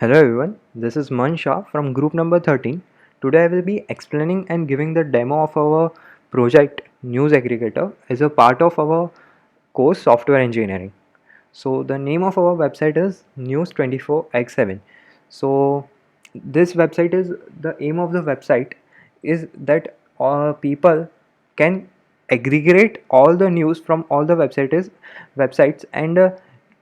Hello everyone, this is Mansha from group number 13. Today I will be explaining and giving the demo of our project News Aggregator as a part of our course Software Engineering. So the name of our website is News24x7. So this website is the aim of the website is that people can aggregate all the news from all the websites and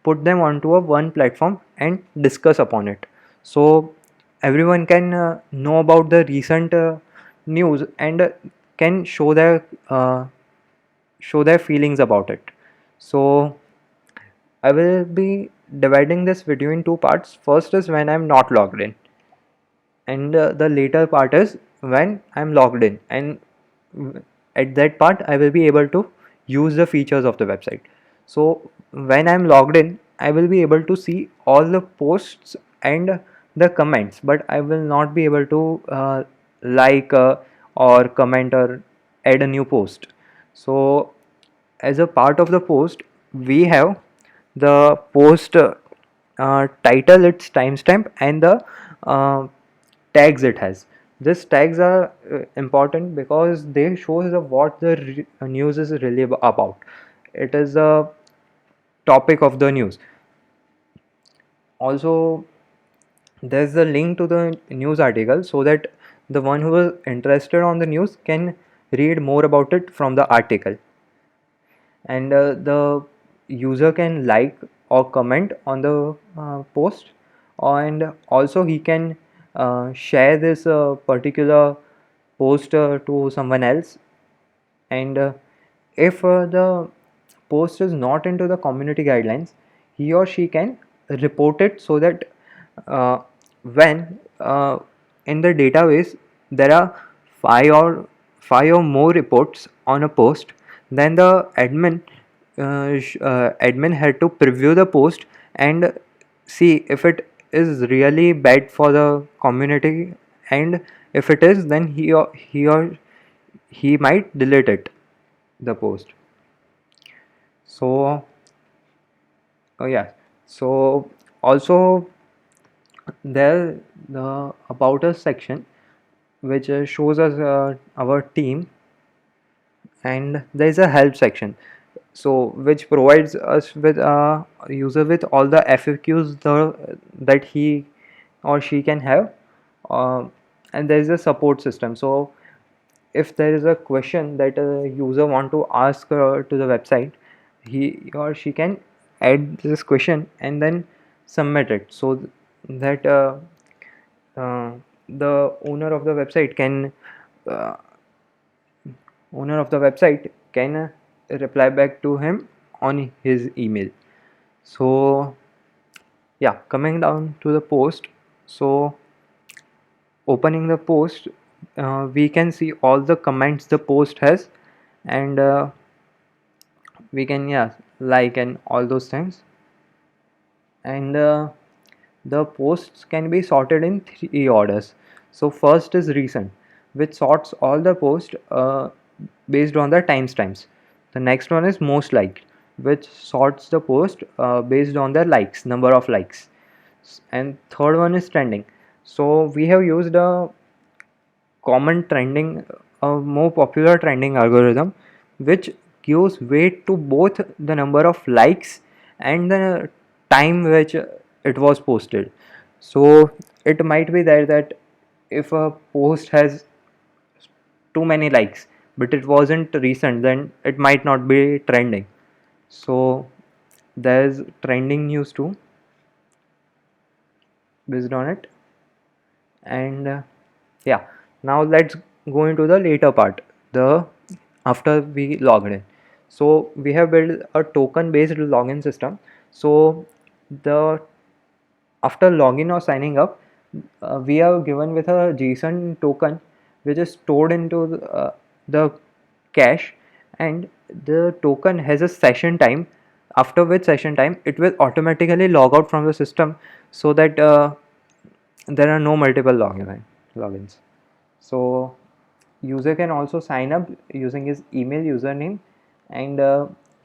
put them onto a one platform and discuss upon it. So everyone can know about the recent news and can show their feelings about it. So I will be dividing this video in two parts. First is when I'm not logged in, and the later part is when I'm logged in. And at that part, I will be able to use the features of the website. So when I'm logged in, I will be able to see all the posts and the comments, but I will not be able to like or comment or add a new post. So as a part of the post, we have the post title, its timestamp, and the uh, tags it has. These tags are important because they show what the news is really about. It is a topic of the news. Also, there's a link to the news article so that the one who is interested on the news can read more about it from the article, and the user can like or comment on the post, and also he can share this particular post to someone else. And if the post is not into the community guidelines, he or she can report it so that uh, when in the database there are five or five or more reports on a post, then the admin had to preview the post and see if it is really bad for the community, and if it is, then he might delete it, the post. So yeah, so also there the about us section which shows us our team, and there is a help section so which provides us with a user with all the FAQs that he or she can have, uh, and there is a support system. So if there is a question that a user want to ask to the website, he or she can add this question and then submit it, so that uh, the uh, owner of the website can reply back to him on his email. So yeah, coming down to the post. So opening the post, we can see all the comments the post has, and we can, yeah, like and all those things. And the posts can be sorted in three orders. So first is recent, which sorts all the posts based on the timestamps. The next one is most liked, which sorts the post based on their likes, number of likes. And third one is trending. So we have used a common trending, a more popular trending algorithm, which gives weight to both the number of likes and the time which it was posted. So it might be that if a post has too many likes but it wasn't recent, then it might not be trending. So there's trending news too based on it. And yeah, now let's go into the later part, the after we logged in. So we have built a token based login system. So the after login or signing up, we are given with a JSON token which is stored into the cache, and the token has a session time, after which session time it will automatically log out from the system, so that there are no multiple logins. So user can also sign up using his email username, and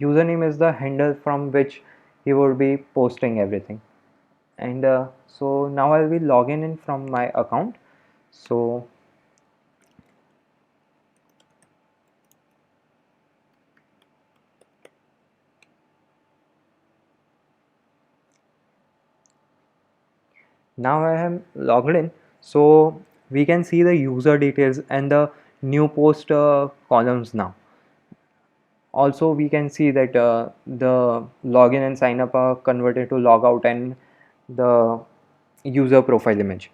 username is the handle from which he will be posting everything. And so now I'll be logging in from my account. So now I am logged in, so we can see the user details and the new post columns now. Also we can see that the login and sign up are converted to logout and the user profile image,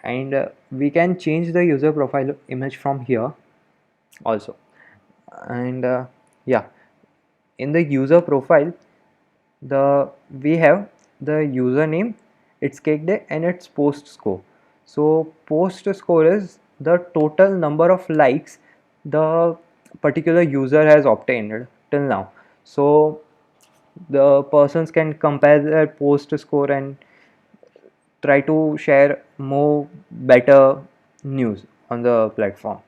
and we can change the user profile image from here also. And yeah, in the user profile, the we have the username, its cake day, and its post score. So post score is the total number of likes the particular user has obtained till now. So the persons can compare their post score and try to share more better news on the platform.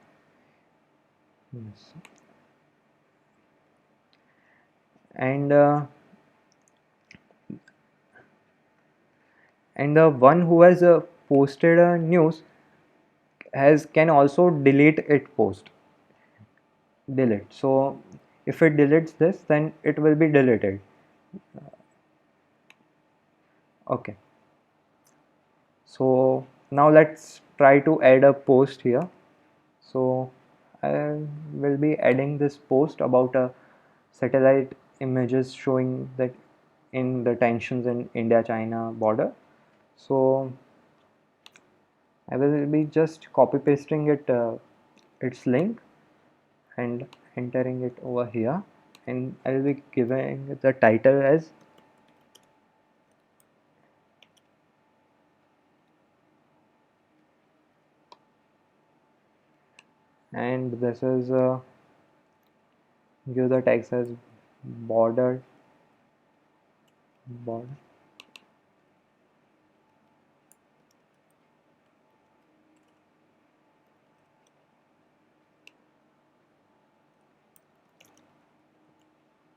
Yes. And the one who has posted a news has can also delete it post delete. So if it deletes this, then it will be deleted. Okay, so now let's try to add a post here. So I will be adding this post about a satellite images showing that in the tensions in India-China border. So I will be just copy pasting it its link and entering it over here, and I will be giving the title as and this is give the text as border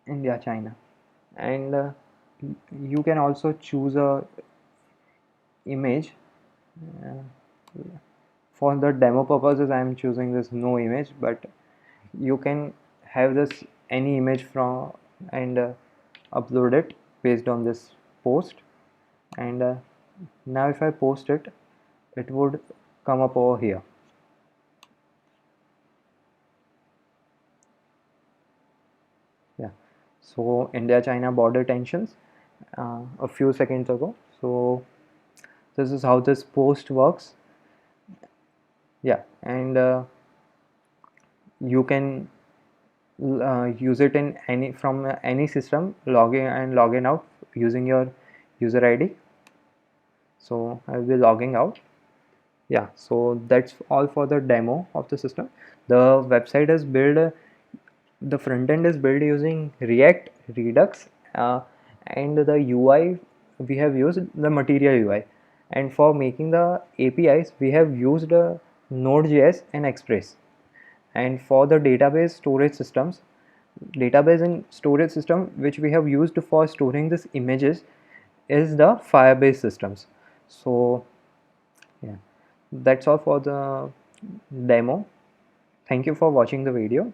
India China, and you can also choose a image. uh, for the demo purposes I am choosing this no image, but you can have this any image from and upload it based on this post. And now if I post it, it would come up over here. Yeah, so India China border tensions a few seconds ago. So this is how this post works. Yeah, and you can use it in any from any system, log in and log in out using your user ID. So I will be logging out. Yeah, so that's all for the demo of the system. The website is built, the front end is built using React, Redux, and the UI we have used the Material UI, and for making the APIs we have used Node.js and Express. And for the database and storage system which we have used for storing these images is the Firebase systems. So yeah, that's all for the demo. Thank you for watching the video.